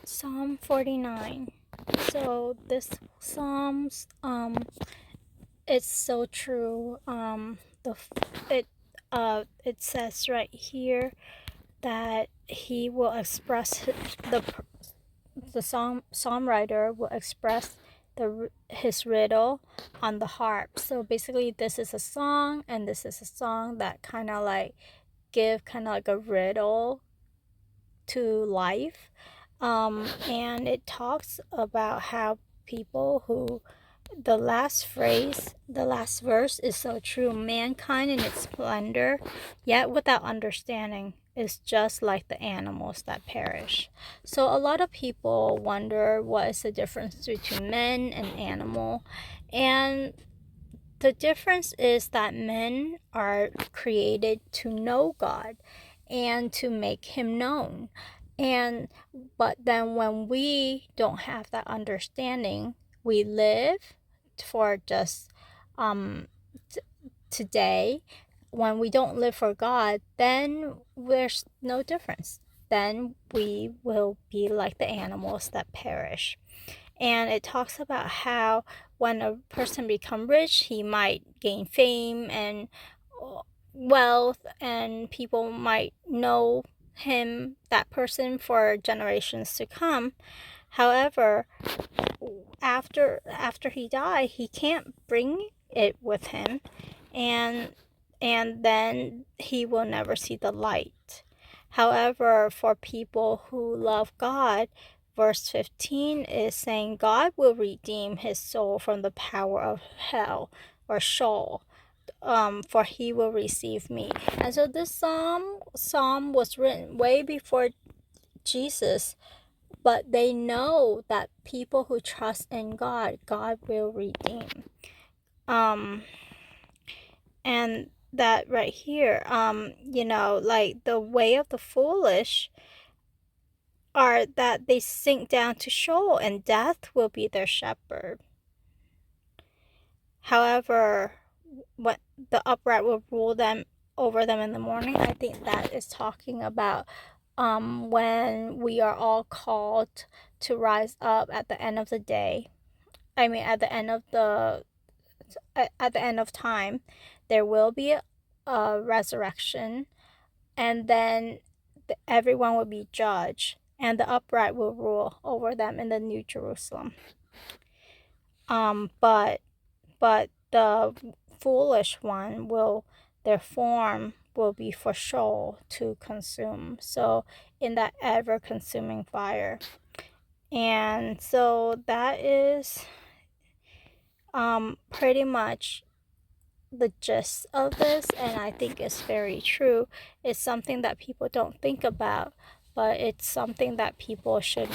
Psalm 49. So this Psalms, it's so true. It says right here that he will express the psalm writer will express his riddle on the harp. So basically, this is a song, and this is a song that kind of like a riddle to life. And it talks about how people who the last verse is so true. Mankind in its splendor, yet without understanding, is just like the animals that perish. So a lot of people wonder what is the difference between men and animal. And the difference is that men are created to know God and to make him known. But then when we don't have that understanding, we live for just today. When we don't live for God, then there's no difference. Then we will be like the animals that perish. And it talks about how when a person becomes rich, he might gain fame and wealth, and people might know that person for generations to come. However, after he died, he can't bring it with him, and then he will never see the light. However, for people who love God, verse 15 is saying God will redeem his soul from the power of hell or Sheol, for he will receive me. And so this psalm was written way before Jesus, but they know that people who trust in God, God will redeem. And that right here, like the way of the foolish are that they sink down to Sheol, and death will be their shepherd. However, what the upright will rule them over them in the morning. I think that is talking about when we are all called to rise up at the end of the day. I mean, at the end of time, there will be a resurrection, and then everyone will be judged, and the upright will rule over them in the New Jerusalem. But the foolish one their form will be for Sheol to consume. So in that ever-consuming fire. And so that is pretty much the gist of this, and I think it's very true. It's something that people don't think about, but it's something that people should.